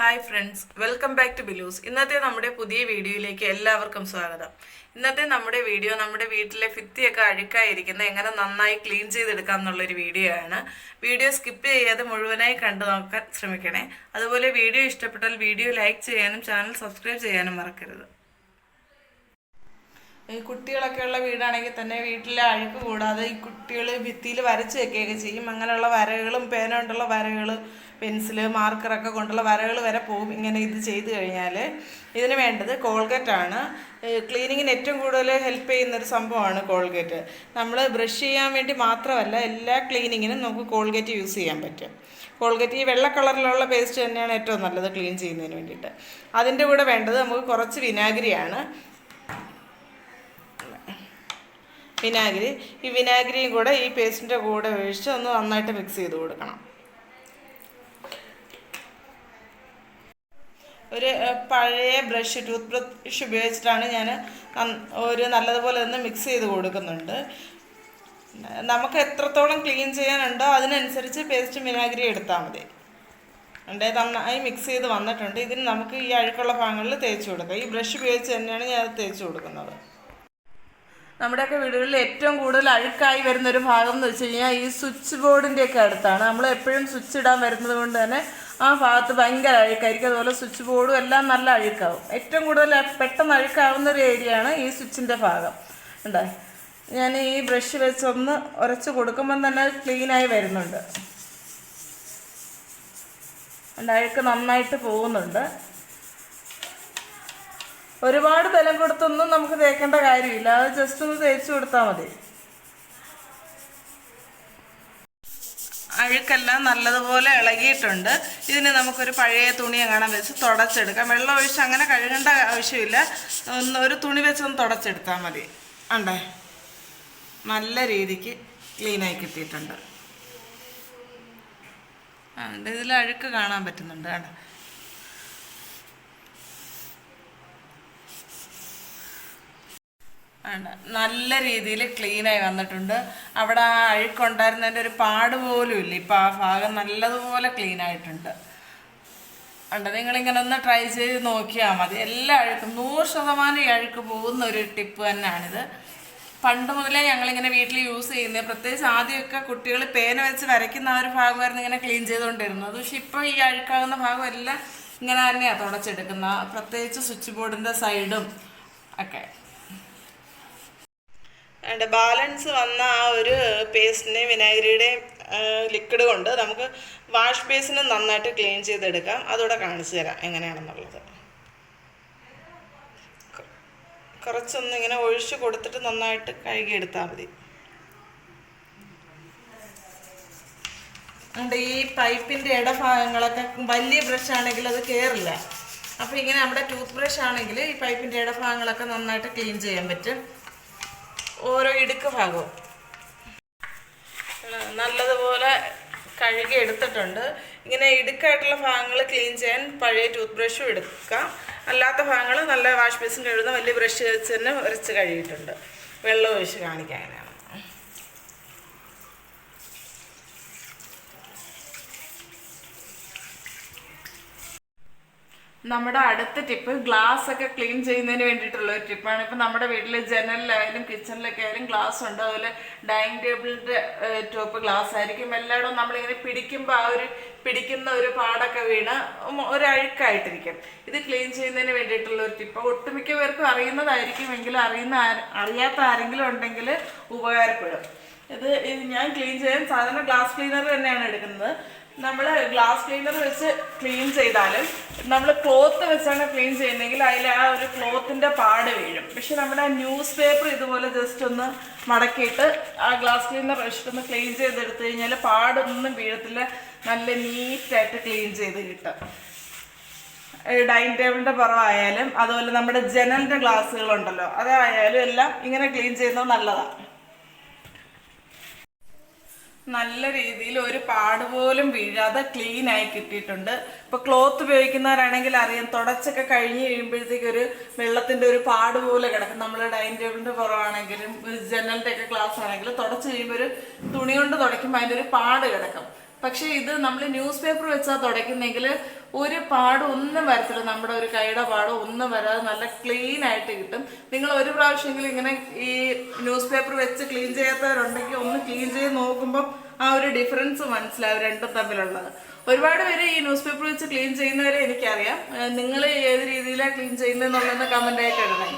Hi friends, welcome back to ബിലൂസ്. ഇന്നത്തെ നമ്മുടെ പുതിയ വീഡിയോയിലേക്ക് എല്ലാവർക്കും സ്വാഗതം. ഇന്നത്തെ നമ്മുടെ വീഡിയോ നമ്മുടെ വീട്ടിലെ ഭിത്തിയൊക്കെ അഴുക്കായിരിക്കുന്നത് എങ്ങനെ നന്നായി ക്ലീൻ ചെയ്തെടുക്കാം എന്നുള്ളൊരു വീഡിയോ ആണ്. വീഡിയോ സ്കിപ്പ് ചെയ്യാതെ മുഴുവനായി കണ്ടു നോക്കാൻ ശ്രമിക്കണേ. അതുപോലെ വീഡിയോ ഇഷ്ടപ്പെട്ടാൽ വീഡിയോ ലൈക്ക് ചെയ്യാനും ചാനൽ സബ്സ്ക്രൈബ് ചെയ്യാനും മറക്കരുത്. ഈ കുട്ടികളൊക്കെ ഉള്ള വീടാണെങ്കിൽ തന്നെ വീട്ടിലെ അഴുക്ക് കൂടാതെ ഈ കുട്ടികൾ ഭിത്തിയിൽ വരച്ച് വെക്കുകയൊക്കെ ചെയ്യും. അങ്ങനെയുള്ള വരകളും പേന കൊണ്ടുള്ള വരകൾ, പെൻസില്, മാർക്കറൊക്കെ കൊണ്ടുള്ള വരകൾ വരെ പോകും ഇങ്ങനെ ഇത് ചെയ്ത് കഴിഞ്ഞാൽ. ഇതിന് വേണ്ടത് കോൾഗേറ്റാണ്. ക്ലീനിങ്ങിന് ഏറ്റവും കൂടുതൽ ഹെൽപ്പ് ചെയ്യുന്നൊരു സംഭവമാണ് കോൾഗേറ്റ്. നമ്മൾ ബ്രഷ് ചെയ്യാൻ വേണ്ടി മാത്രമല്ല, എല്ലാ ക്ലീനിങ്ങിനും നമുക്ക് കോൾഗേറ്റ് യൂസ് ചെയ്യാൻ പറ്റും. കോൾഗേറ്റ് ഈ വെള്ള കളറിലുള്ള പേസ്റ്റ് തന്നെയാണ് ഏറ്റവും നല്ലത് ക്ലീൻ ചെയ്യുന്നതിന് വേണ്ടിയിട്ട്. അതിൻ്റെ കൂടെ വേണ്ടത് നമുക്ക് കുറച്ച് വിനാഗിരിയാണ്. ഈ വിനാഗിരിയും കൂടെ ഈ പേസ്റ്റിൻ്റെ കൂടെ ഒഴിച്ച് ഒന്ന് നന്നായിട്ട് മിക്സ് ചെയ്ത് കൊടുക്കണം. ഒരു പഴയ ടൂത്ത് ബ്രഷ് ഉപയോഗിച്ചിട്ടാണ് ഞാൻ ഒരു നല്ലതുപോലെ ഒന്ന് മിക്സ് ചെയ്ത് കൊടുക്കുന്നുണ്ട്. നമുക്ക് എത്രത്തോളം ക്ലീൻ ചെയ്യാനുണ്ടോ അതിനനുസരിച്ച് പേസ്റ്റും വിനാഗിരി എടുത്താൽ മതി. നന്നായി മിക്സ് ചെയ്ത് വന്നിട്ടുണ്ട്. ഇതിന് നമുക്ക് ഈ അഴുക്കുള്ള ഭാഗങ്ങളിൽ തേച്ച് കൊടുക്കാം. ഈ ബ്രഷ് ഉപയോഗിച്ച് തന്നെയാണ് ഞാൻ തേച്ച് കൊടുക്കുന്നത്. നമ്മുടെയൊക്കെ വീടുകളിൽ ഏറ്റവും കൂടുതൽ അഴുക്കായി വരുന്നൊരു ഭാഗം എന്ന് വെച്ച് കഴിഞ്ഞാൽ ഈ സ്വിച്ച് ബോർഡിൻ്റെയൊക്കെ അടുത്താണ്. നമ്മൾ എപ്പോഴും സ്വിച്ച് ഇടാൻ വരുന്നത് കൊണ്ട് തന്നെ ആ ഭാഗത്ത് ഭയങ്കര അഴുക്കായിരിക്കും. അതുപോലെ സ്വിച്ച് ബോർഡും എല്ലാം നല്ല അഴുക്കാവും. ഏറ്റവും കൂടുതൽ പെട്ടെന്ന് അഴുക്കാവുന്നൊരു ഏരിയയാണ് ഈ സ്വിച്ചിൻ്റെ ഭാഗം. ഉണ്ടോ, ഞാൻ ഈ ബ്രഷ് വെച്ചൊന്ന് ഉരച്ച് കൊടുക്കുമ്പം തന്നെ ക്ലീനായി വരുന്നുണ്ട്. അഴുക്ക് നന്നായിട്ട് പോകുന്നുണ്ട്. ഒരുപാട് ബലം കൊടുത്തൊന്നും നമുക്ക് തേക്കേണ്ട കാര്യമില്ല. അത് ജസ്റ്റ് ഒന്ന് തേച്ച് കൊടുത്താൽ മതി. അഴുക്കെല്ലാം നല്ലതുപോലെ ഇളകിയിട്ടുണ്ട്. ഇതിന് നമുക്കൊരു പഴയ തുണി അങ്ങനെ വെച്ച് തുടച്ചെടുക്കാം. വെള്ളം ഒഴിച്ച് അങ്ങനെ കഴുകേണ്ട ആവശ്യമില്ല. ഒരു തുണി വെച്ചൊന്ന് തുടച്ചെടുത്താൽ മതി. ഉണ്ടേ, നല്ല രീതിക്ക് ക്ലീനായി കിട്ടിയിട്ടുണ്ട്. ഇതിൽ അഴുക്ക് കാണാൻ പറ്റുന്നുണ്ട്. കണ്ടോ, നല്ല രീതിയിൽ ക്ലീനായി വന്നിട്ടുണ്ട്. അവിടെ ആ അഴുക്കുണ്ടായിരുന്നതിൻ്റെ ഒരു പാട് പോലും ഇല്ല. ഇപ്പം ആ ഭാഗം നല്ലതുപോലെ ക്ലീനായിട്ടുണ്ട്. നിങ്ങളിങ്ങനെ ഒന്ന് ട്രൈ ചെയ്ത് നോക്കിയാൽ മതി. എല്ലാ അഴുക്കും 100% ഈ അഴുക്ക് പോകുന്ന ഒരു ടിപ്പ് തന്നെയാണിത്. പണ്ട് മുതലേ ഞങ്ങളിങ്ങനെ വീട്ടിൽ യൂസ് ചെയ്യുന്നത്. പ്രത്യേകിച്ച് ആദ്യമൊക്കെ കുട്ടികൾ പേന വെച്ച് വരയ്ക്കുന്ന ആ ഒരു ഭാഗമായിരുന്നു ഇങ്ങനെ ക്ലീൻ ചെയ്തുകൊണ്ടിരുന്നത്. പക്ഷെ ഇപ്പോൾ ഈ അഴുക്കാകുന്ന ഭാഗം എല്ലാം ഇങ്ങനെ തന്നെയാണ് തുടച്ചെടുക്കുന്ന, പ്രത്യേകിച്ച് സ്വിച്ച് ബോർഡിൻ്റെ സൈഡും ഒക്കെ. ബാലൻസ് വന്ന ആ ഒരു പേസ്റ്റിനെയും വിനാഗിരിയുടെയും ലിക്വിഡ് കൊണ്ട് നമുക്ക് വാഷ് ബേസിന് നന്നായിട്ട് ക്ലീൻ ചെയ്തെടുക്കാം. അതോടെ കാണിച്ചു തരാം എങ്ങനെയാണെന്നുള്ളത്. കുറച്ചൊന്ന് ഇങ്ങനെ ഒഴിച്ച് കൊടുത്തിട്ട് നന്നായിട്ട് കഴുകിയെടുത്താൽ മതി. ഈ പൈപ്പിൻ്റെ ഇടഭാഗങ്ങളൊക്കെ വലിയ ബ്രഷ് ആണെങ്കിൽ അത് കയറില്ല. അപ്പോൾ ഇങ്ങനെ നമ്മുടെ ടൂത്ത് ബ്രഷ് ആണെങ്കിൽ ഈ പൈപ്പിൻ്റെ ഇടഭാഗങ്ങളൊക്കെ നന്നായിട്ട് ക്ലീൻ ചെയ്യാൻ പറ്റും. ഓരോ ഇടുക്ക് ഭാഗവും നല്ലതുപോലെ കഴുകി എടുത്തിട്ടുണ്ട്. ഇങ്ങനെ ഇടുക്കായിട്ടുള്ള ഭാഗങ്ങൾ ക്ലീൻ ചെയ്യാൻ പഴയ ടൂത്ത് ബ്രഷും എടുക്കാം. അല്ലാത്ത ഭാഗങ്ങൾ നല്ല വാഷ് ബേസിൻ കഴുകുന്ന വലിയ ബ്രഷ് വെച്ച് തന്നെ ഉരച്ച് കഴുകിയിട്ടുണ്ട്. വെള്ളം ഒഴിച്ച് കാണിക്കാൻ അങ്ങനെയാണ്. നമ്മുടെ അടുത്ത ടിപ്പ് ഗ്ലാസ് ഒക്കെ ക്ലീൻ ചെയ്യുന്നതിന് വേണ്ടിയിട്ടുള്ള ഒരു ടിപ്പാണ്. ഇപ്പം നമ്മുടെ വീട്ടിൽ ജനലിലായാലും കിച്ചണിലൊക്കെ ആയാലും ഗ്ലാസ് ഉണ്ട്. അതുപോലെ ഡൈനിങ് ടേബിളിൻ്റെ ടോപ്പ് ഗ്ലാസ് ആയിരിക്കും. എല്ലായിടവും നമ്മളിങ്ങനെ പിടിക്കുമ്പോൾ ആ ഒരു പിടിക്കുന്ന ഒരു പാടൊക്കെ വീണ് ഒരു അഴുക്കായിട്ടിരിക്കും. ഇത് ക്ലീൻ ചെയ്യുന്നതിന് വേണ്ടിയിട്ടുള്ള ഒരു ടിപ്പ്. ഒട്ടുമിക്ക പേർക്കും അറിയുന്നതായിരിക്കും, എങ്കിലും അറിയാത്ത ആരെങ്കിലും ഉണ്ടെങ്കിൽ ഉപകാരപ്പെടും. ഇത് ഞാൻ ക്ലീൻ ചെയ്യാൻ സാധാരണ ഗ്ലാസ് ക്ലീനർ തന്നെയാണ് എടുക്കുന്നത്. നമ്മൾ ഗ്ലാസ് ക്ലീനർ വെച്ച് ക്ലീൻ ചെയ്താലും നമ്മൾ ക്ലോത്ത് വെച്ചാണ് ക്ലീൻ ചെയ്യുന്നതെങ്കിൽ അതിൽ ആ ഒരു ക്ലോത്തിൻ്റെ പാട് വീഴും. പക്ഷെ നമ്മുടെ ന്യൂസ് പേപ്പർ ഇതുപോലെ ജസ്റ്റ് ഒന്ന് മടക്കിയിട്ട് ആ ഗ്ലാസ് ക്ലീനർ വെച്ചിട്ടൊന്ന് ക്ലീൻ ചെയ്തെടുത്തു കഴിഞ്ഞാൽ പാടൊന്നും വീഴത്തില്ല. നല്ല നീറ്റായിട്ട് ക്ലീൻ ചെയ്ത് കിട്ടും. ഡൈനിങ് ടേബിളിൻ്റെ പുറമായാലും അതുപോലെ നമ്മുടെ ജനലിൻ്റെ ഗ്ലാസ്സുകളുണ്ടല്ലോ അതായാലും എല്ലാം ഇങ്ങനെ ക്ലീൻ ചെയ്യുന്നത് നല്ലതാണ്. നല്ല രീതിയിൽ ഒരു പാട് പോലും വീഴാതെ ക്ലീനായി കിട്ടിയിട്ടുണ്ട്. ഇപ്പോൾ ക്ലോത്ത് ഉപയോഗിക്കുന്നവരാണെങ്കിൽ അറിയാം, തുടച്ചൊക്കെ കഴിഞ്ഞ് കഴിയുമ്പോഴത്തേക്ക് ഒരു വെള്ളത്തിൻ്റെ ഒരു പാട് പോലെ കിടക്കും. നമ്മൾ ഡൈനിങ് ടേബിളിൻ്റെ പുറമാണെങ്കിലും ജനലിൻ്റെ ഒക്കെ ഗ്ലാസ് ആണെങ്കിലും തുടച്ച് കഴിയുമ്പോൾ ഒരു തുണി കൊണ്ട് തുടയ്ക്കുമ്പോൾ അതിൻ്റെ ഒരു പാട് കിടക്കും. പക്ഷേ ഇത് നമ്മൾ ന്യൂസ് പേപ്പർ വെച്ചാൽ തുടയ്ക്കുന്നെങ്കിൽ ഒരു പാടും ഒന്നും വരത്തില്ല, നമ്മുടെ ഒരു കൈയുടെ പാടും ഒന്നും വരാതെ നല്ല ക്ലീൻ ആയിട്ട് കിട്ടും. നിങ്ങൾ ഒരു പ്രാവശ്യമെങ്കിലും ഇങ്ങനെ ഈ ന്യൂസ് പേപ്പർ വെച്ച് ക്ലീൻ ചെയ്യാത്തവരുണ്ടെങ്കിൽ ഒന്ന് ക്ലീൻ ചെയ്ത് നോക്കുമ്പോൾ ആ ഒരു ഡിഫറൻസ് മനസ്സിലാവും രണ്ടും തമ്മിലുള്ളത്. ഒരുപാട് പേര് ഈ ന്യൂസ് പേപ്പർ വെച്ച് ക്ലീൻ ചെയ്യുന്നവരെ എനിക്കറിയാം. നിങ്ങൾ ഏത് രീതിയിലാണ് ക്ലീൻ ചെയ്യുന്നതെന്നുള്ളതെന്ന് കമൻ്റ് ആയിട്ട് ഇടണേ.